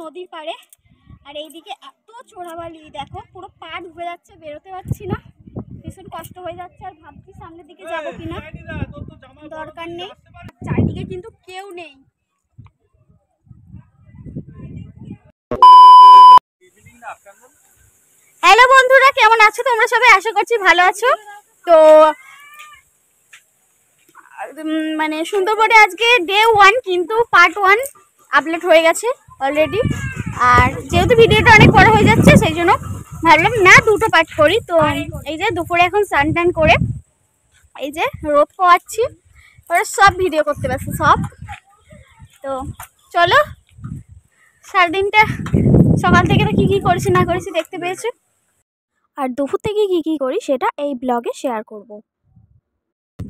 নদীর পাড়ে, আর এইদিকে এত চোরাবালি, দেখো পুরো পা ডুবে যাচ্ছে, বেরোতে পারছি না, ভীষণ কষ্ট হয়ে যাচ্ছে। আর ভাবছি সামনের দিকে যাবো কিনা, দরকার নেই। চারিদিকে কিন্তু কেউ নেই। হ্যালো বন্ধুরা, কেমন আছো তোমরা সবাই? আশা করছি ভালো আছো। তো মানে সুন্দরবনে আজকে ডে 1, কিন্তু পার্ট 1 আপলোড হয়ে গেছে অলরেডি। আর যেহেতু ভিডিওটা অনেক বড় হয়ে যাচ্ছে, সেই জন্য ভাবলাম না দুটো পার্ট করি। তো এই যে দুপুরে এখন স্নান টান করে এই যে রোদ পোয়াচ্ছি, ওরা সব ভিডিও করতে পারছে সব। তো চলো, সারাদিনটা সকাল থেকে তো কী করেছি না করেছি দেখতে পেয়েছো, আর দুপুর থেকে কী করি সেটা এই ব্লগে শেয়ার করব।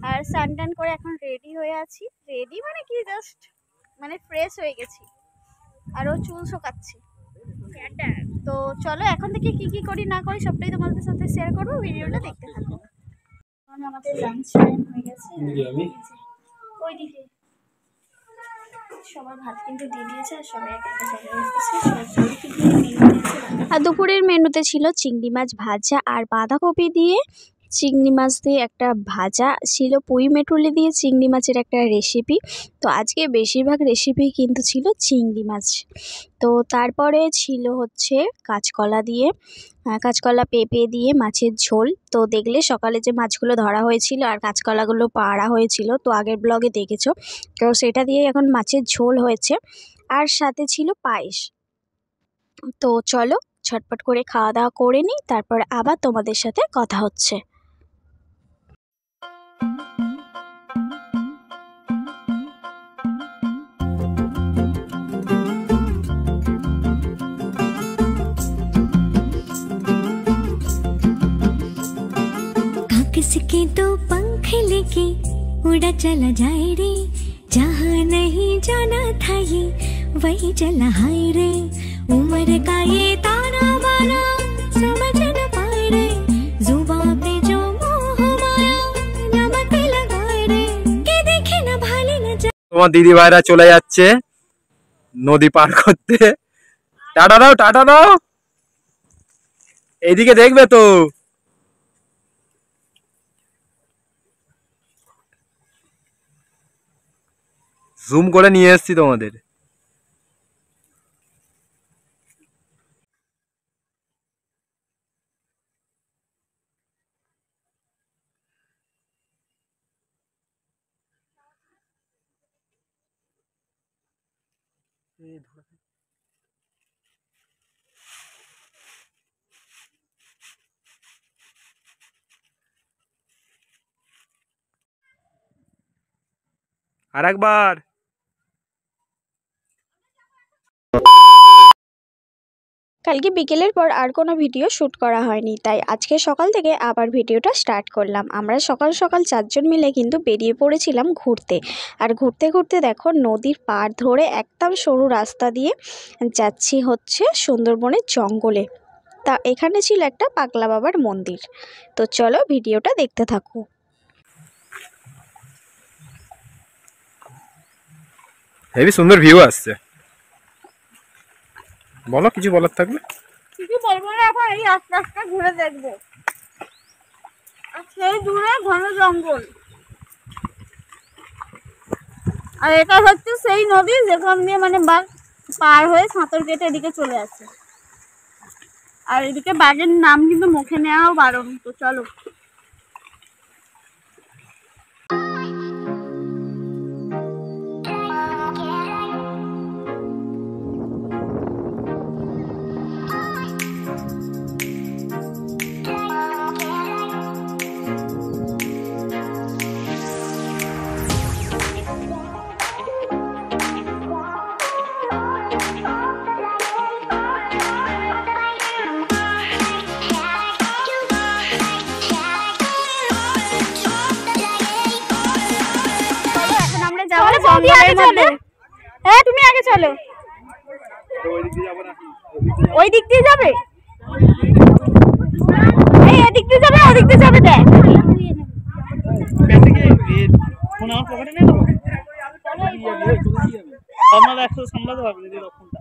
আর স্নান টান করে এখন রেডি হয়ে আছি। রেডি মানে কি, জাস্ট মানে ফ্রেশ হয়ে গেছি, আরও চুল শোকাচ্ছি। তো চলো এখন থেকে কি করি না করি সবটাই তোমাদের সাথে শেয়ার করবো, ভিডিওটা দেখতে থাকো। আমাদের লাঞ্চ টাইম হয়ে গেছে, ওইদিকে সবার ভাত কিন্তু দিয়ে দিয়েছে, আর সবাই একটা চলে এসেছে। আর দুপুরের মেনুতে ছিল চিংড়ি মাছ ভাজা আর বাঁধাকপি দিয়ে চিংড়ি মাছ দিয়ে একটা ভাজা ছিল, পুঁই মেটুলি দিয়ে চিংড়ি মাছের একটা রেসিপি। তো আজকে বেশিরভাগ রেসিপি কিন্তু ছিল চিংড়ি মাছ। তো তারপরে ছিল হচ্ছে কাঁচকলা দিয়ে, কাঁচকলা পেঁপে দিয়ে মাছের ঝোল। তো দেখলে সকালে যে মাছগুলো ধরা হয়েছিল আর কাঁচকলাগুলো পাড়া হয়েছিল, তো আগের ব্লগে দেখেছো, তো সেটা দিয়ে এখন মাছের ঝোল হয়েছে। আর সাথে ছিল পায়েস। তো চলো ঝটপট করে খাওয়া দাওয়া করে নিই, তারপর আবার তোমাদের সাথে কথা হচ্ছে। किसके दो पंख लेके उड़ा चला जाए रे, जहाँ नहीं जाना था ये वही चला हाय रे। उम्र का ये ताना बाना समझ न पाए रे, जुबान पे जो मोह माया नमक लगाए रे, के देखे ना भाले न जा। তোমার দিদি ভাইরা চলে যাচ্ছে নদী পার করতে। টাটা দাও, টাটা দাও। এইদিকে দেখবে তো। জুম করে নিয়ে এসেছি তোমাদের। আরেকবার কালকে বিকেলের পর আর কোনো ভিডিও শ্যুট করা হয়নি, তাই আজকে সকাল থেকে আবার ভিডিওটা স্টার্ট করলাম। আমরা সকাল সকাল 4 জন মিলে কিন্তু বেরিয়ে পড়েছিলাম ঘুরতে। আর ঘুরতে ঘুরতে দেখো নদীর পাড় ধরে একদম সরু রাস্তা দিয়ে যাচ্ছি হচ্ছে সুন্দরবনের জঙ্গলে। তা এখানে ছিল একটা পাগলা বাবার মন্দির। তো চলো ভিডিওটা দেখতে থাকো। হেবি সুন্দর ভিউ আসছে। বলো, কিছু বলার থাকলে? কিছু বলবো না, এখন এই আস্তে আস্তে ঘুরে দেখবো। আর সেই দূরে ঘন জঙ্গল, আর এটা হচ্ছে সেই নদী যেখান দিয়ে মানে বাঘ পার হয়ে সাঁতর কেটে এদিকে চলে আসে। আর এদিকে বাঘের নাম কিন্তু মুখে নেওয়াও বারণ। তো চলো। তুমি আগে চলো, ওই দিক দিয়ে যাবে, এই এদিক দিয়ে যাবে, ওদিক দিয়ে যাবে। দেখ আপনারা একসাথে সামলাতে পারবেন যদি রকমটা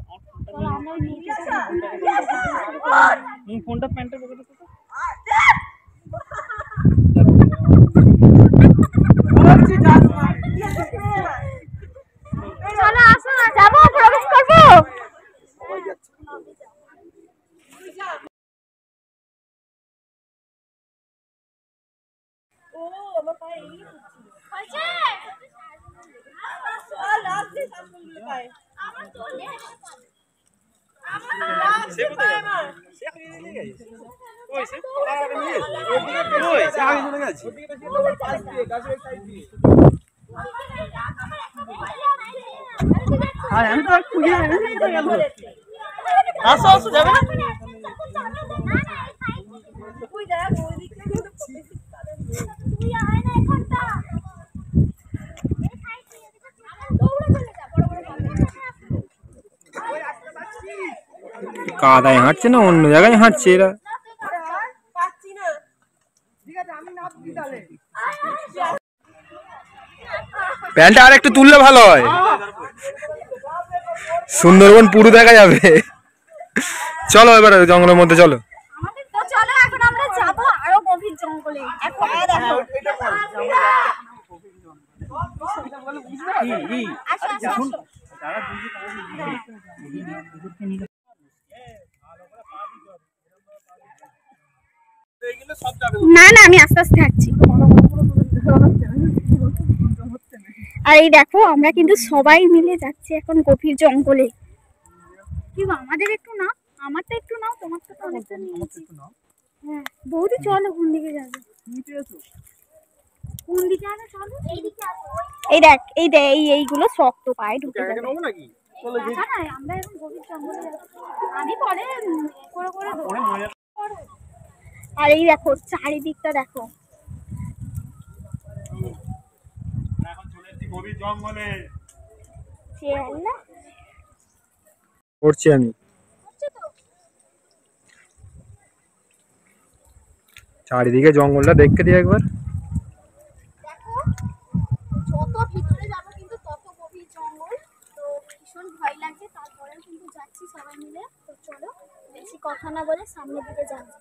ফোনটা প্যান্টের পকেটে চলো আসো না, যাবো, প্রবেশ করবো। আসো আসো যাবে না কাদায় হাঁটছে না অন্য জায়গায় হাঁটছে এরা। প্যান্টটা আর একটু তুললে ভালো হয়, সুন্দরবন পুরো দেখা যাবে। চলো এবারে জঙ্গলের মধ্যে চলো। তো চলো এখন আমরা যাবো আরো গভীর জঙ্গলে। এখন দেখো আসো আসো আসো। না না আমি আস্তে আস্তে হাঁটছি। আর এই দেখো আমরা কিন্তু সবাই মিলে যাচ্ছি এখন গভীর জঙ্গলে। কি গো আমাদের একটু না, আমারটা একটু নাও, তোমারটা তো অনেকটা নিয়েছি। হ্যাঁ বৌদি চলো, কোন দিকে যাবে? কোন দিকে যাবে? চলো এইদিকে আসো। এই দেখ এই দেখ এইগুলো শক্ত, পায়ে ঢুকে যাবে। না আমরা এখন গভীর জঙ্গলে যাচ্ছি, আমি পরে করে করে দেবো। আর এই দেখো চারিদিকটা দেখো। করছি আমি, চারিদিকে জঙ্গলটা দেখতে দিই একবার। দেখো যত ভিতরে যাবো কিন্তু তত গভীর জঙ্গল, তো ভীষণ ভয় লাগছে, তারপরেও কিন্তু যাচ্ছি সবাই মিলে। তো চলো বেশি কথা না বলে সামনের দিকে যাবো।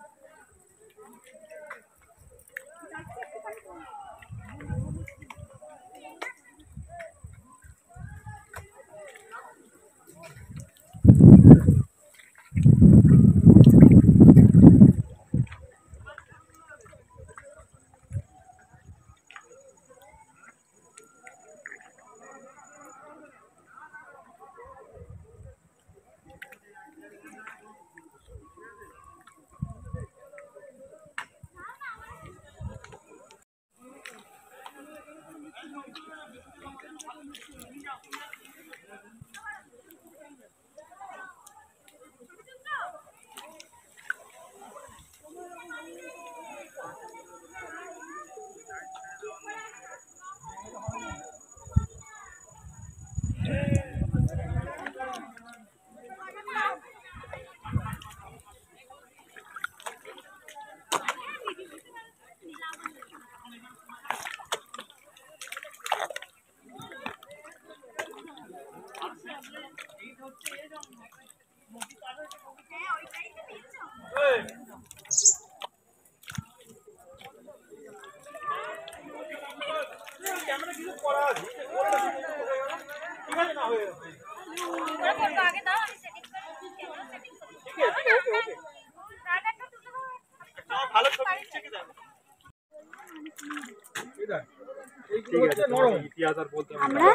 আমরা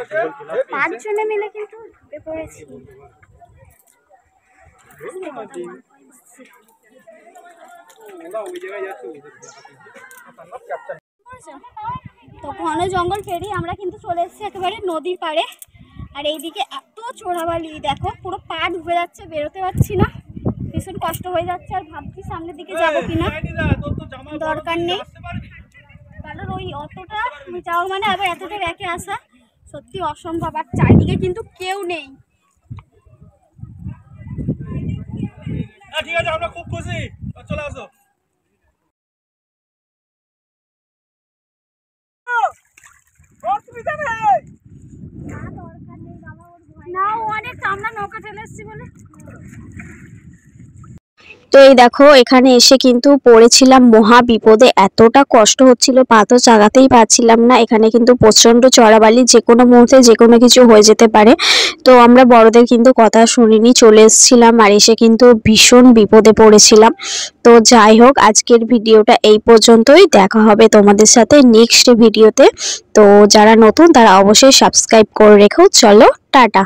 5 জনে মিলে কিন্তু ঢুকে পড়েছি। তো ঘন জঙ্গল পেরিয়ে আমরা কিন্তু চলে এসেছি একেবারে নদীর পাড়ে। আর এইদিকে এত চোরাবালি দেখো, পুরো পা ডুবে যাচ্ছে, বেরোতে পারছি না, ভীষণ কষ্ট হয়ে যাচ্ছে। আর ভাবছি সামনের দিকে যাবো কিনা, দরকার নেই, কারণ ওই অতটা যাওয়া মানে আবার এতটা ব্যাকে আসা সত্যি অসম্ভব। আর চারিদিকে কিন্তু কেউ নেই, ঠিক আছে, আমরা খুব খুশি, চলে আসো। না অনেক আমরা নৌকা চলে এসেছি বলে। তো এই দেখো এখানে এসে কিন্তু পড়েছিলাম মহা বিপদে, এতটা কষ্ট হচ্ছিল, পা তো চাগাতেই পারছিলাম না। এখানে কিন্তু প্রচন্ড চড়াবালি, যে কোনো মুহূর্তে যে কোনো কিছু হয়ে যেতে পারে। তো আমরা বড়দের কিন্তু কথা শুনিনি, চলে এসেছিলাম আর এসে কিন্তু ভীষণ বিপদে পড়েছিলাম। তো যাই হোক, আজকের ভিডিওটা এই পর্যন্তই, দেখা হবে তোমাদের সাথে নেক্সট ভিডিওতে। তো যারা নতুন তারা অবশ্যই সাবস্ক্রাইব করে রেখো। চলো টাটা।